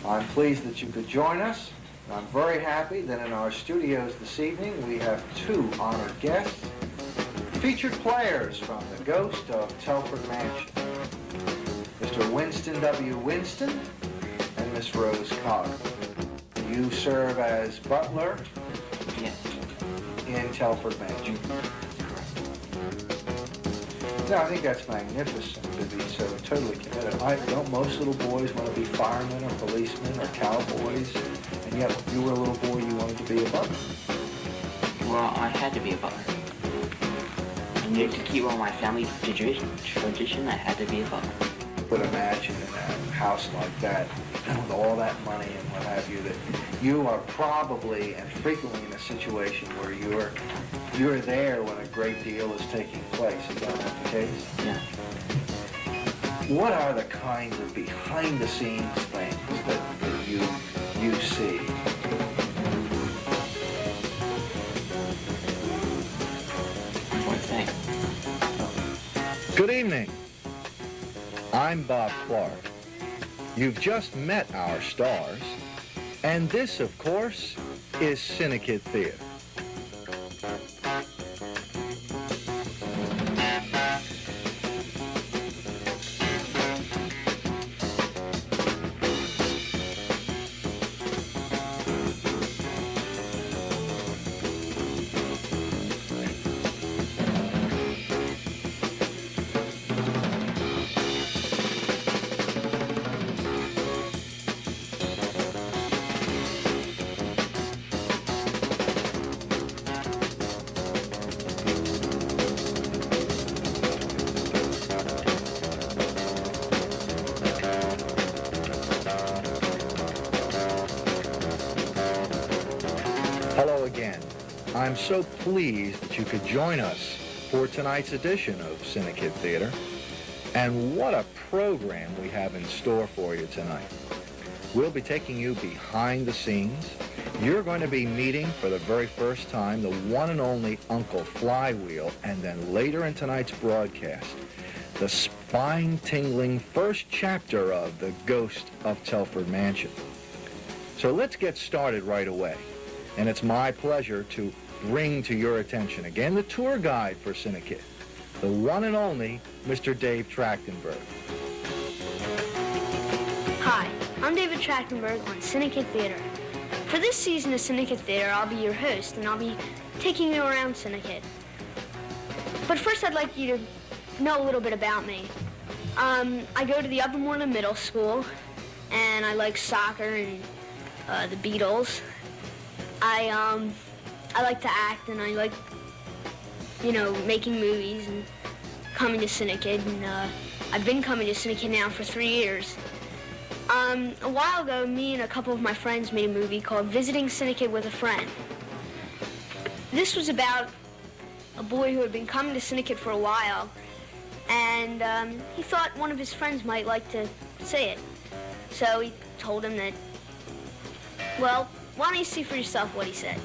I'm pleased that you could join us. I'm very happy that in our studios this evening we have two honored guests, featured players from the Ghost of Telford Mansion, Mr. Winston W. Winston and Miss Rose Cotter. You serve as butler in Telford Mansion. Yeah, I think that's magnificent to be so totally committed. Don't most little boys want to be firemen or policemen or cowboys? And yet, when you were a little boy, you wanted to be a butler. Well, I had to be a butler. I needed to keep on my family tradition. I had to be a butler. But imagine in a house like that, with all that money and what have you, that you are probably and frequently in a situation where you're there when a great deal is taking place. Is that not the case? Yeah. What are the kinds of behind-the-scenes things that you see? One thing. Good evening. I'm Bob Clark. You've just met our stars, and this, of course, is CINEKYD Theater. Hello again. I'm so pleased that you could join us for tonight's edition of CINEKYD Theater. And what a program we have in store for you tonight. We'll be taking you behind the scenes. You're going to be meeting for the very first time the one and only Uncle Flywheel, and then later in tonight's broadcast, the spine-tingling first chapter of The Ghost of Telford Mansion. So let's get started right away. And it's my pleasure to bring to your attention again the tour guide for CINEKYD, the one and only Mr. Dave Trachtenberg. Hi, I'm David Trachtenberg on CINEKYD Theater. For this season of CINEKYD Theater, I'll be your host, and I'll be taking you around CINEKYD. But first, I'd like you to know a little bit about me. I go to the Upper Moreland Middle School, and I like soccer and the Beatles. I like to act, and I like, making movies and coming to CINEKYD, and I've been coming to CINEKYD now for 3 years. A while ago, me and a couple of my friends made a movie called Visiting CINEKYD with a Friend. This was about a boy who had been coming to CINEKYD for a while, and he thought one of his friends might like to say it. So he told him that, well, why don't you see for yourself what he said?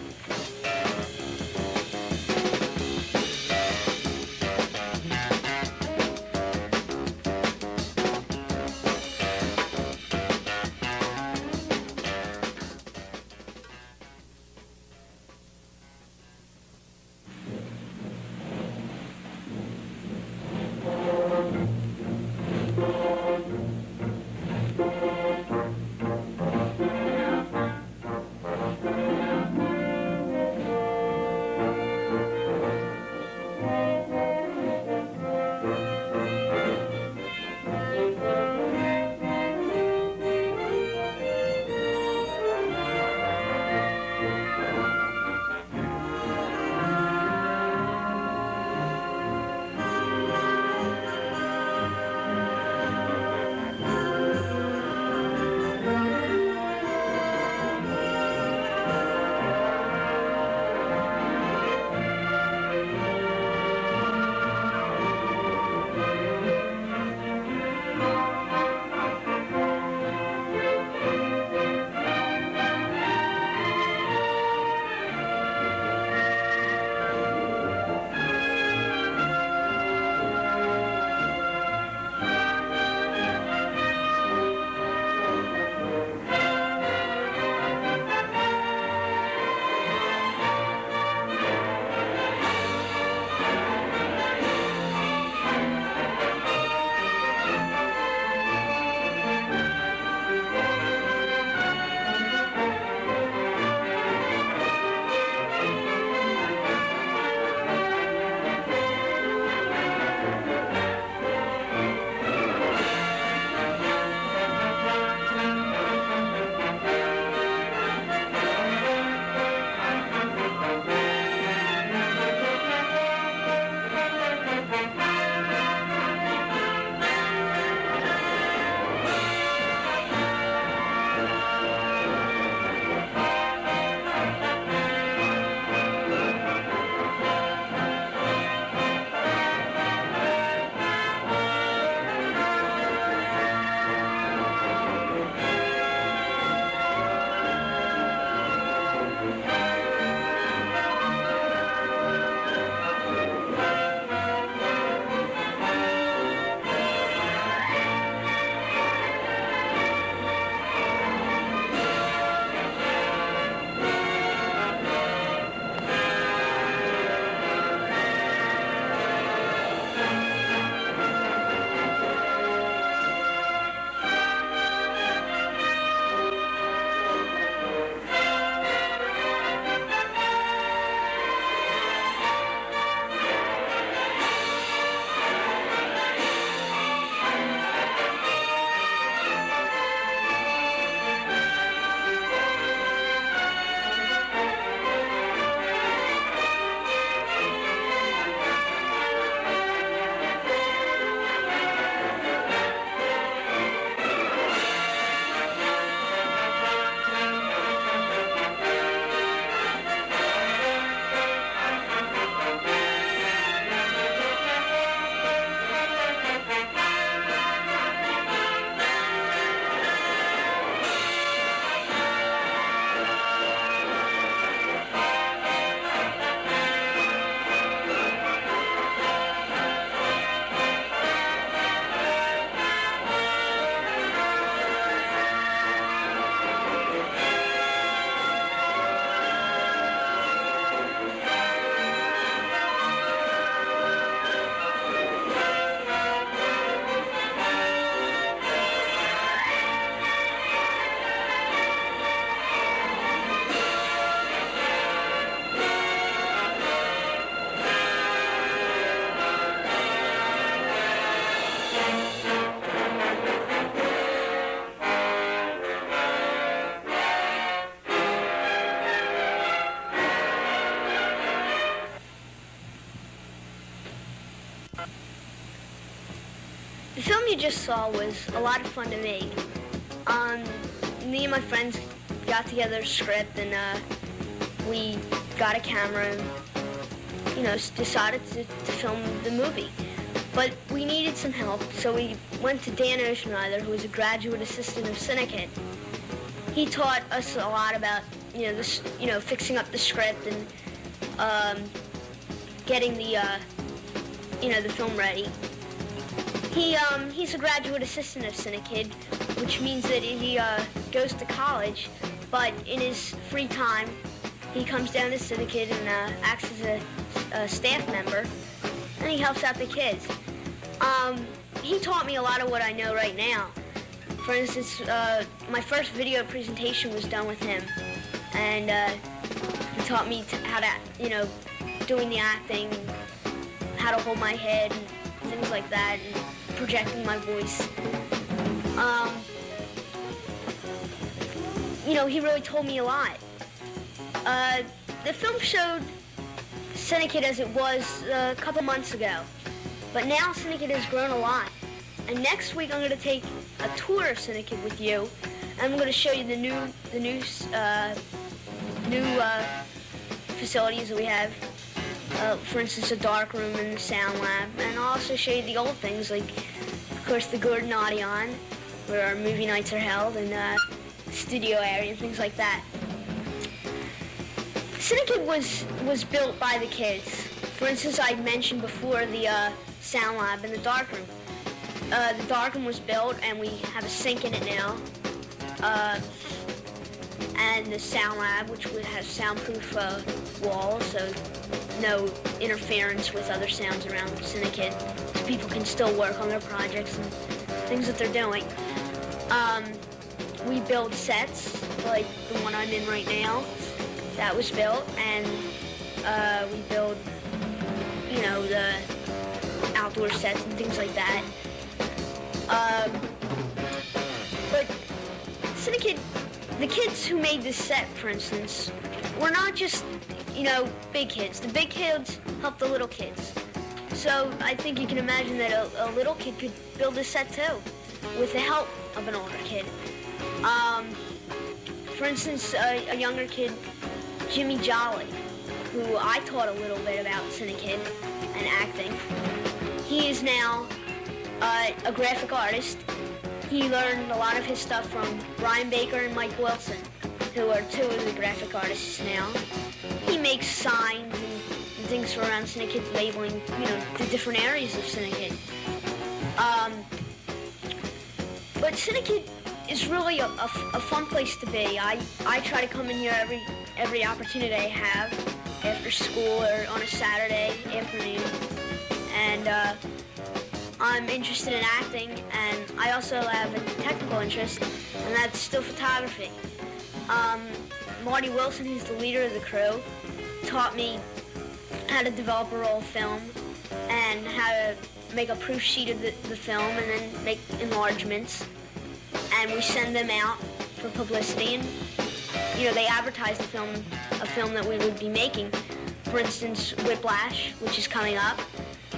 you just saw was a lot of fun to make. Me and my friends got together a script, and we got a camera and, decided to film the movie. But we needed some help, so we went to Dan Oceanreither, who was a graduate assistant of CINEKYD. He taught us a lot about, fixing up the script and getting the film ready. He's a graduate assistant of CINEKYD, which means that he goes to college, but in his free time, he comes down to CINEKYD and acts as a staff member, and he helps out the kids. He taught me a lot of what I know right now. For instance, my first video presentation was done with him, and he taught me how to, doing the acting, how to hold my head, and things like that, and projecting my voice. He really told me a lot. The film showed CINEKYD as it was a couple months ago, but now CINEKYD has grown a lot. And next week I'm going to take a tour of CINEKYD with you, and I'm going to show you the new facilities that we have. For instance, a dark room and the sound lab, and I'll also show you the old things, like, of course, the Gordon Audion, where our movie nights are held, and studio area and things like that. CINEKYD was built by the kids. For instance, I mentioned before the sound lab and the dark room. The dark room was built, and we have a sink in it now. And the sound lab, which has soundproof walls, so no interference with other sounds around CINEKYD, so people can still work on their projects and things that they're doing. We build sets, like the one I'm in right now. That was built, and we build, the outdoor sets and things like that. But CINEKYD, the kids who made this set, for instance, were not just, big kids. The big kids helped the little kids. So I think you can imagine that a little kid could build this set too, with the help of an older kid. For instance, a younger kid, Jimmy Jolly, who I taught a little bit about CINEKYD and acting. He is now a graphic artist. He learned a lot of his stuff from Brian Baker and Mike Wilson, who are two of the graphic artists now. He makes signs and things for around CINEKYD, labeling, the different areas of CINEKYD. But CINEKYD is really a fun place to be. I try to come in here every opportunity I have, after school or on a Saturday afternoon. And I'm interested in acting, and I also have a technical interest, and that's still photography. Marty Wilson, who's the leader of the crew, taught me how to develop a roll film and how to make a proof sheet of the film and then make enlargements. And we send them out for publicity, and they advertise the film, a film that we would be making. For instance, Whiplash, which is coming up,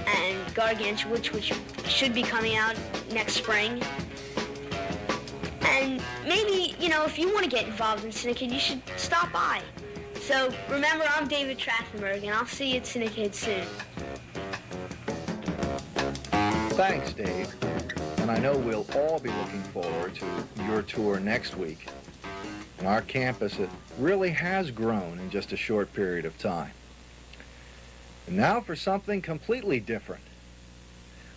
and Gargantua, which should be coming out next spring. And maybe, if you want to get involved in CINEKYD, you should stop by. So remember, I'm David Trachtenberg, and I'll see you at CINEKYD soon. Thanks, Dave. And I know we'll all be looking forward to your tour next week. And our campus, it really has grown in just a short period of time. And now for something completely different.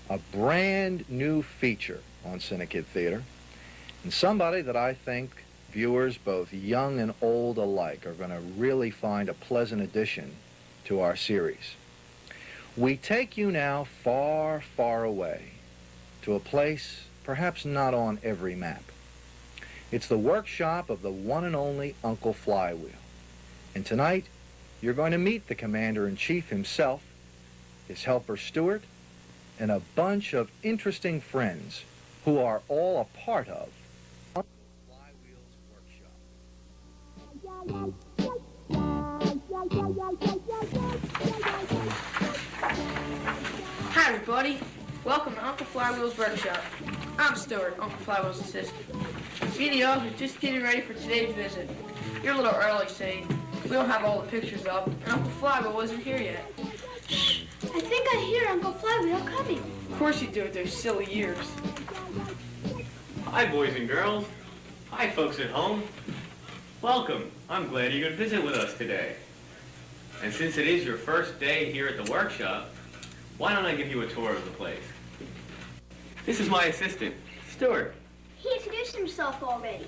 A brand new feature on CINEKYD Theater. And somebody that I think viewers, both young and old alike, are going to really find a pleasant addition to our series. We take you now far, far away to a place perhaps not on every map. It's the workshop of the one and only Uncle Flywheel. And tonight, you're going to meet the Commander-in-Chief himself, his helper Stuart, and a bunch of interesting friends who are all a part of Uncle Flywheel's workshop. Hi everybody, welcome to Uncle Flywheel's workshop. I'm Stuart, Uncle Flywell's assistant. Me and the others are just getting ready for today's visit. You're a little early, Sadie. We don't have all the pictures up, and Uncle Flywell wasn't here yet. I think I hear Uncle Flywheel coming. Of course you do with those silly ears. Hi, boys and girls. Hi, folks at home. Welcome. I'm glad you could visit with us today. And since it is your first day here at the workshop, why don't I give you a tour of the place? This is my assistant, Stuart. He introduced himself already.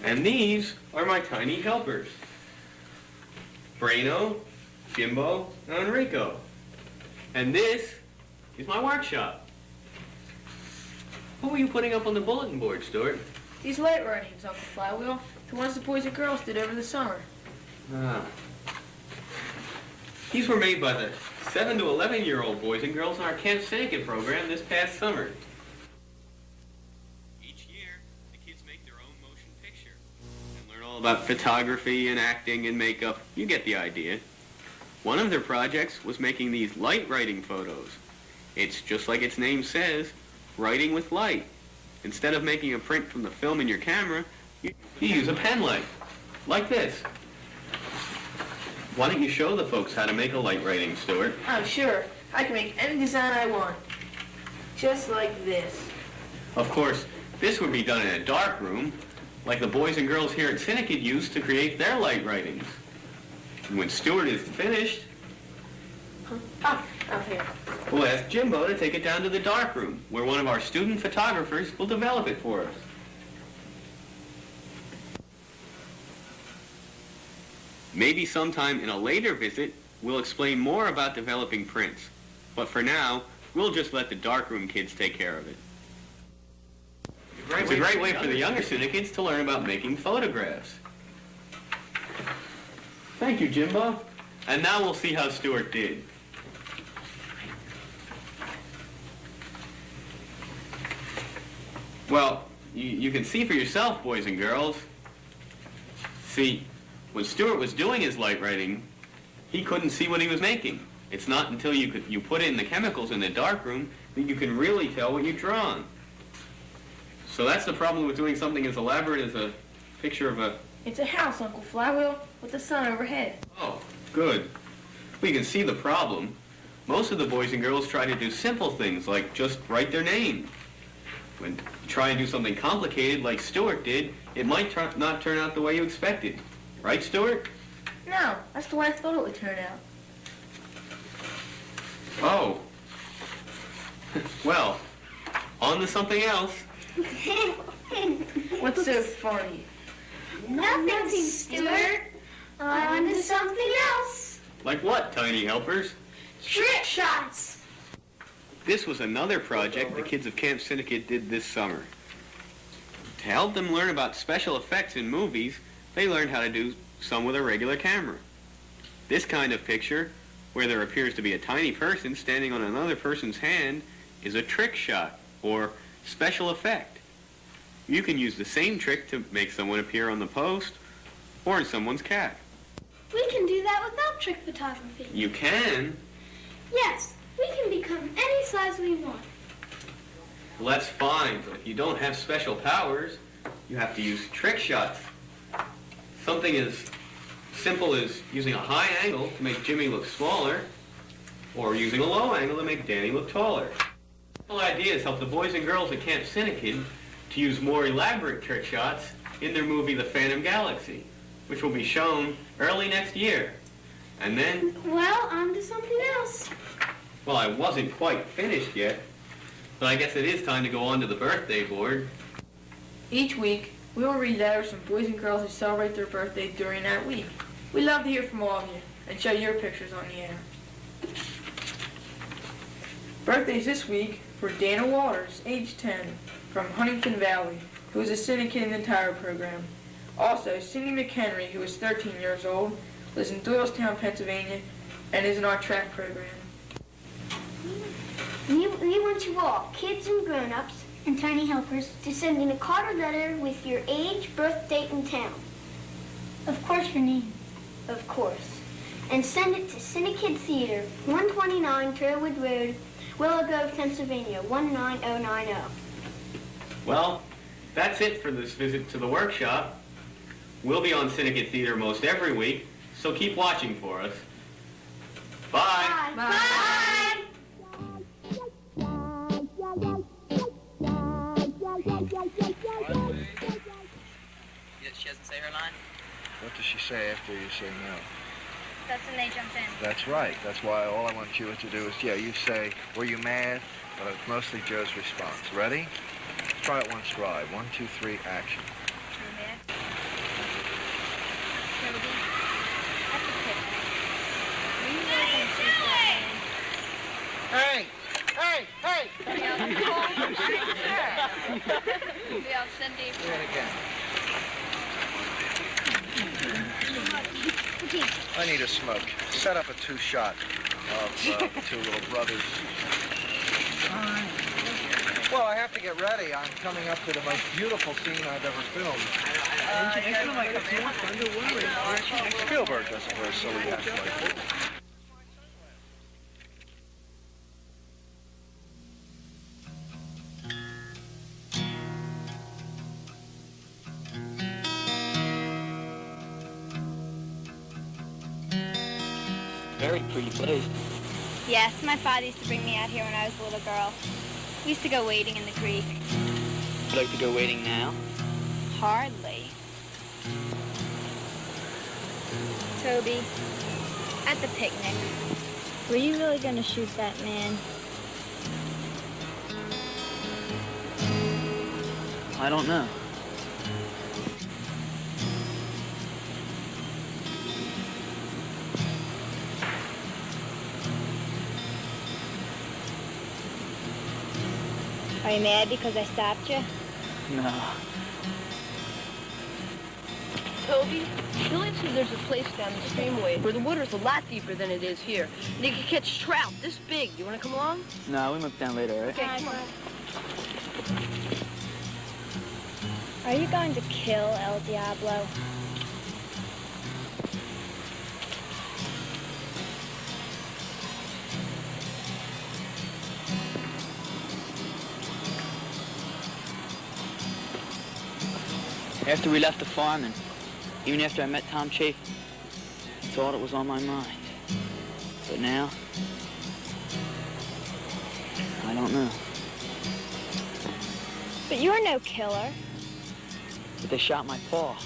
And these are my tiny helpers. Braino, Jimbo, and Enrico. And this is my workshop. What were you putting up on the bulletin board, Stuart? These light writings, Uncle Flywheel, the ones the boys and girls did over the summer. Ah. These were made by the 7 to 11-year-old boys and girls in our Camp CINEKYD program this past summer. Each year, the kids make their own motion picture and learn all about photography and acting and makeup. You get the idea. One of their projects was making these light writing photos. It's just like its name says, writing with light. Instead of making a print from the film in your camera, you use a pen light, like this. Why don't you show the folks how to make a light writing, Stuart? Oh, sure. I can make any design I want. Just like this. Of course, this would be done in a dark room, like the boys and girls here at CINEKYD used to create their light writings. And when Stuart is finished, Ah, out here. we'll ask Jimbo to take it down to the dark room, where one of our student photographers will develop it for us. Maybe sometime in a later visit, we'll explain more about developing prints. But for now, we'll just let the darkroom kids take care of it. It's a great way for the younger CINEKYDs to learn about making photographs. Thank you, Jimbo. And now we'll see how Stuart did. Well, you can see for yourself, boys and girls. See, when Stuart was doing his light writing, he couldn't see what he was making. It's not until you put in the chemicals in the darkroom that you can really tell what you've drawn. So that's the problem with doing something as elaborate as a picture of a... It's a house, Uncle Flywheel, with the sun overhead. Oh, good. Well, you can see the problem. Most of the boys and girls try to do simple things like just write their name. When you try and do something complicated like Stuart did, it might not turn out the way you expected. Right, Stuart? No, that's the way I thought it would turn out. Oh. Well, on to something else. What's so funny? Nothing, Stuart. On to something else. Like what, tiny helpers? Trick shots. This was another project the kids of Camp CINEKYD did this summer. To help them learn about special effects in movies, they learned how to do some with a regular camera. This kind of picture, where there appears to be a tiny person standing on another person's hand, is a trick shot, or special effect. You can use the same trick to make someone appear on the post, or in someone's cap. We can do that without trick photography. You can. Yes, we can become any size we want. Well, that's fine, but if you don't have special powers, you have to use trick shots. Something as simple as using a high angle to make Jimmy look smaller, or using a low angle to make Danny look taller. The whole idea is help the boys and girls at Camp CINEKYD to use more elaborate trick shots in their movie The Phantom Galaxy, which will be shown early next year. And then, Well, on to something else. well, I wasn't quite finished yet, but I guess it is time to go on to the birthday board. Each week, we will read letters from boys and girls who celebrate their birthdays during that week. We love to hear from all of you and show your pictures on the air. Birthdays this week for Dana Waters, age 10, from Huntington Valley, who is a CINEKYD in the entire program. Also, Cindy McHenry, who is 13 years old, lives in Doylestown, Pennsylvania, and is in our track program. We want you all, kids and grown-ups, and tiny helpers, to send in a card or letter with your age, birth date, and town. Of course, your name. Of course. And send it to CINEKYD Theater, 129 Trailwood Road, Willow Grove, Pennsylvania, 19090. Well, that's it for this visit to the workshop. We'll be on CINEKYD Theater most every week, so keep watching for us. Bye. Bye. Bye. She doesn't say her line? What does she say after you say no? That's when they jump in. That's right. That's why all I want you to do is, yeah, you say, were you mad? But it's mostly Joe's response. Ready? Let's try it one stride. 1, 2, 3, action. Hey! Hey! Hey! Yeah, Cindy. Do it again. I need a smoke. Set up a two-shot of two little brothers. Well, I have to get ready. I'm coming up to the most beautiful scene I've ever filmed. Spielberg doesn't wear silly hats like that. Very pretty place. Yes, my father used to bring me out here when I was a little girl. We used to go wading in the creek. Would you like to go wading now? Hardly. Toby, at the picnic, were you really going to shoot that man? I don't know. Are you mad because I stopped you? No. Toby, Billy says there's a place down the streamway where the water's a lot deeper than it is here. And they can catch trout this big. You want to come along? No, we move down later, all right? Okay, come on. Are you going to kill El Diablo? After we left the farm and even after I met Tom Chafin, I thought it was on my mind. But now, I don't know. But you're no killer. But they shot my paw.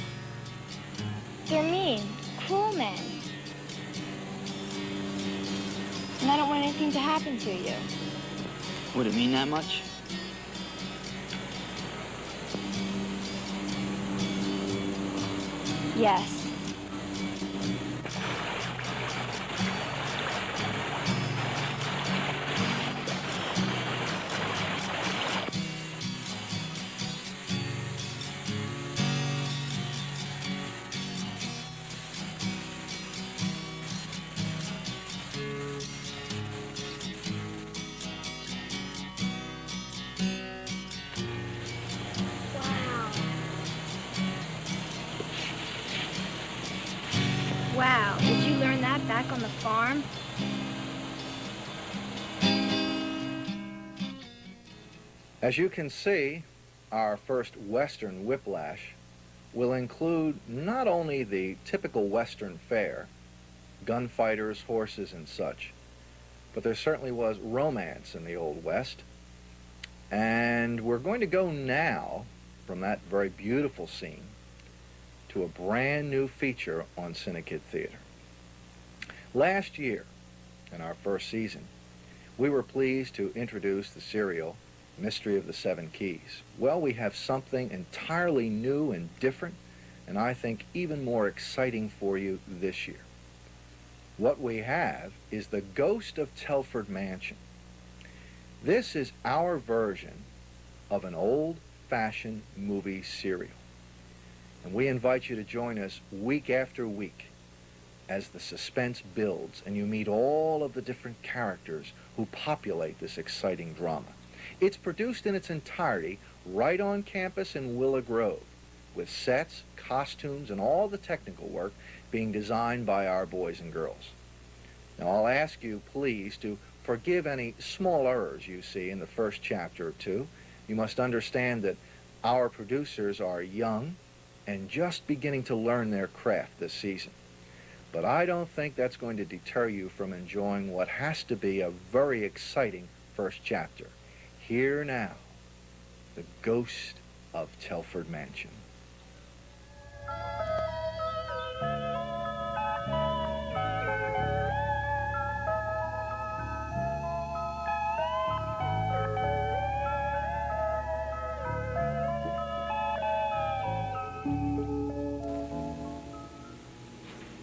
They're mean, cruel men. And I don't want anything to happen to you. Would it mean that much? Yes. Wow, did you learn that back on the farm? As you can see, our first Western whiplash will include not only the typical Western fare, gunfighters, horses, and such, but there certainly was romance in the Old West. And we're going to go now from that very beautiful scene to a brand new feature on CINEKYD Theater. Last year, in our first season, we were pleased to introduce the serial Mystery of the Seven Keys. Well, we have something entirely new and different, and I think even more exciting for you this year. What we have is The Ghost of Telford Mansion. This is our version of an old-fashioned movie serial. And we invite you to join us week after week as the suspense builds and you meet all of the different characters who populate this exciting drama. It's produced in its entirety right on campus in Willow Grove, with sets, costumes, and all the technical work being designed by our boys and girls. Now, I'll ask you, please, to forgive any small errors you see in the first chapter or two. You must understand that our producers are young and just beginning to learn their craft this season. But I don't think that's going to deter you from enjoying what has to be a very exciting first chapter. Here now, The Ghost of Telford Mansion.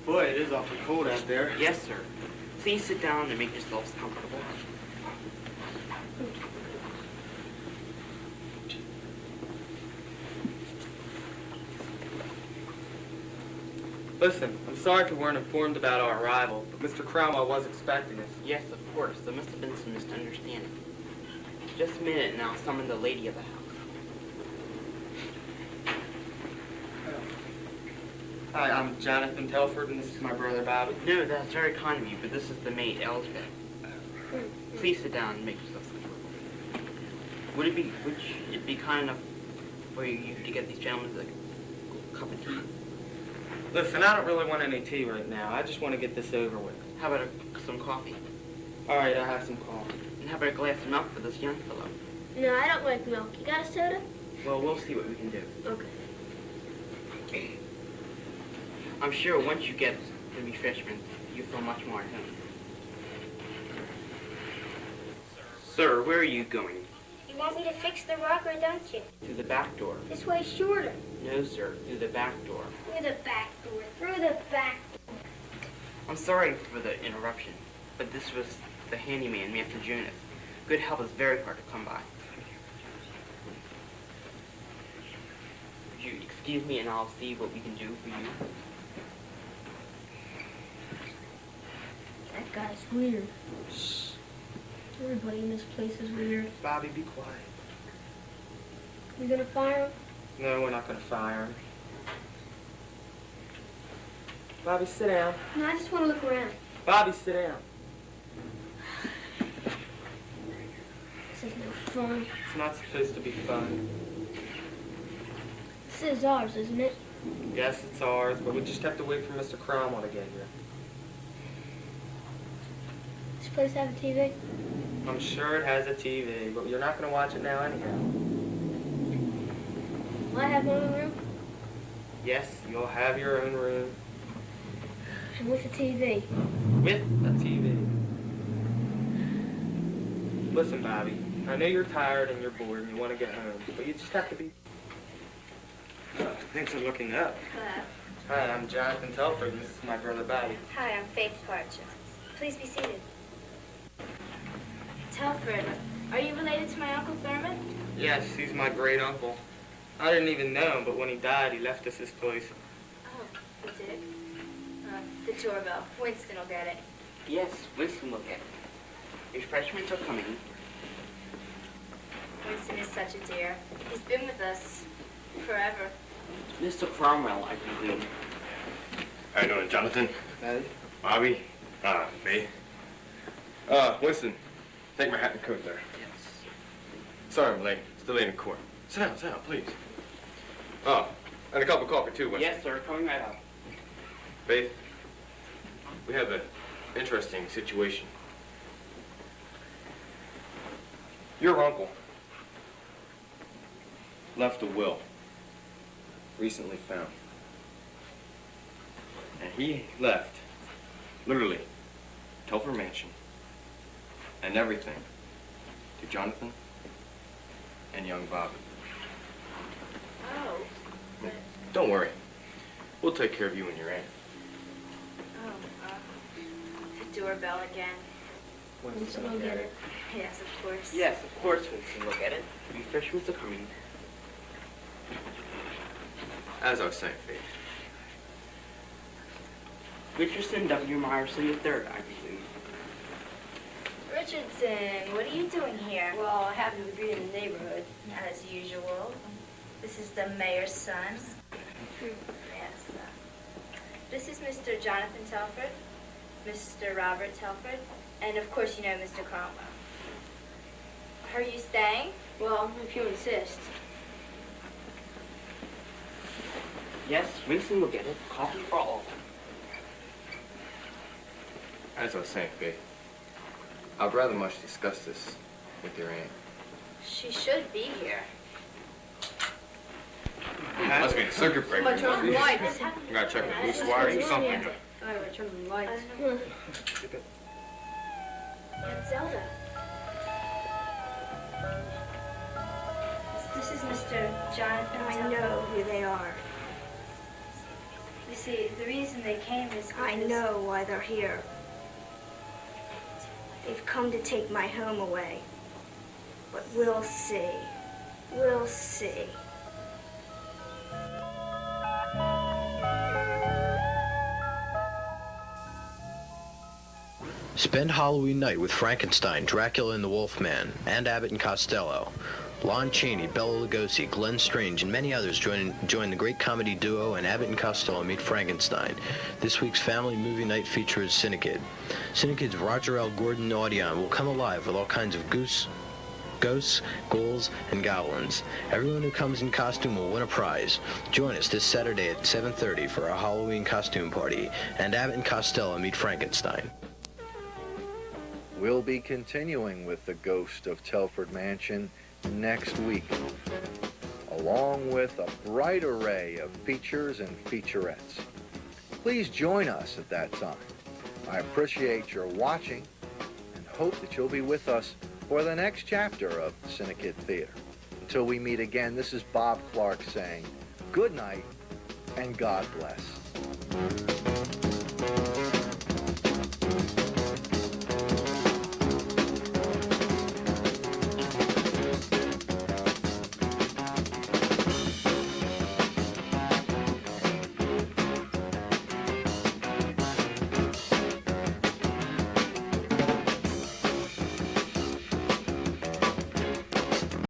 Boy, it is awfully cold out there. Yes, sir. Please sit down and make yourselves comfortable. Listen, I'm sorry if we weren't informed about our arrival, but Mr. Cromwell was expecting us. Yes, of course. There must have been some misunderstanding. Just a minute and I'll summon the lady of the house. Hi, I'm Jonathan Telford, and this is my brother Bobby. No, that's very kind of you, but this is the maid, Elizabeth. Please sit down and make yourself comfortable. Would it be kind enough for you to get these gentlemen a cup of tea? Listen, I don't really want any tea right now. I just want to get this over with. How about some coffee? All right, I'll have some coffee. And how about a glass of milk for this young fellow? No, I don't like milk. You got a soda? Well, we'll see what we can do. Okay. I'm sure once you get the refreshment, you feel much more at home. Sir, where are you going? You want me to fix the rocker, don't you? Through the back door. This way shorter. No, sir, through the back door. Through the back door. Through the back. I'm sorry for the interruption, but this was the handyman, Master Jonas. Good help is very hard to come by. Would you excuse me and I'll see what we can do for you? That guy's weird. Everybody in this place is weird. Bobby, be quiet. You gonna fire him? No, we're not going to fire him. Bobby, sit down. No, I just want to look around. Bobby, sit down. This is no fun. It's not supposed to be fun. This is ours, isn't it? Yes, it's ours, but we just have to wait for Mr. Cromwell to get here. This place have a TV? I'm sure it has a TV, but you're not going to watch it now anyhow. Will I have my own room? Yes, you'll have your own room And with a TV? with a TV. Listen, Bobby, I know you're tired and you're bored and you want to get home, but you just have to be... Oh, thanks for looking up. Hello. Hi, I'm Jonathan Telford, and this is my brother Bobby. Hi, I'm Faith Parcher. Please be seated. Telford, are you related to my Uncle Thurman? Yes, he's my great uncle. I didn't even know him, but when he died, he left us his place. Oh, he did? The doorbell. Winston will get it. Yes, Winston will get it. Refreshments are coming. Winston is such a dear. He's been with us forever. Mr. Cromwell, I presume. How you doing, Jonathan? Bobby? Bobby? Me? Winston, take my hat and coat there. Yes. Sorry I'm late. Still late in court. Sit down, please. Oh, and a cup of coffee, too, Winston. Yes, sir, coming right up. Faith, we have an interesting situation. Your uncle left a will, recently found. And he left, literally, Telford Mansion and everything to Jonathan and young Bobby. Oh. Don't worry. We'll take care of you and your aunt. The doorbell again. Winston will get it. Yes, of course. Yes, of course, Winston, look at it. Refreshments are coming. As I was saying, Faith. Richardson W. Myerson III, I presume. Richardson, what are you doing here? Well, happy to be in the neighborhood. As usual. This is the mayor's son. Yes. This is Mr. Jonathan Telford, Mr. Robert Telford, And of course you know Mr. Cromwell. Are you staying? Well, if you insist. Yes, Winston will get it. Coffee for all. As I was saying, Faye, I'd rather much discuss this with your aunt. She should be here. Must be the circuit breaker. Somebody turn on the lights. You gotta check the loose wires or something. I gotta turn on the lights. Aunt Zelda. This is Mr. Jonathan. I know who they are. You see, the reason they came is because... I know why they're here. They've come to take my home away. But we'll see. We'll see. Spend Halloween night with Frankenstein, Dracula and the Wolfman, and Abbott and Costello. Lon Chaney, Bela Lugosi, Glenn Strange, and many others join the great comedy duo and Abbott and Costello Meet Frankenstein. This week's family movie night feature is CINEKYD. CINEKYD's Roger L. Gordon Audion will come alive with all kinds of ghosts, ghouls, and goblins. Everyone who comes in costume will win a prize. Join us this Saturday at 7:30 for a Halloween costume party, and Abbott and Costello Meet Frankenstein. We'll be continuing with The Ghost of Telford Mansion next week, along with a bright array of features and featurettes. Please join us at that time. I appreciate your watching and hope that you'll be with us for the next chapter of CINEKYD Theater. Until we meet again, this is Bob Clark saying good night and God bless.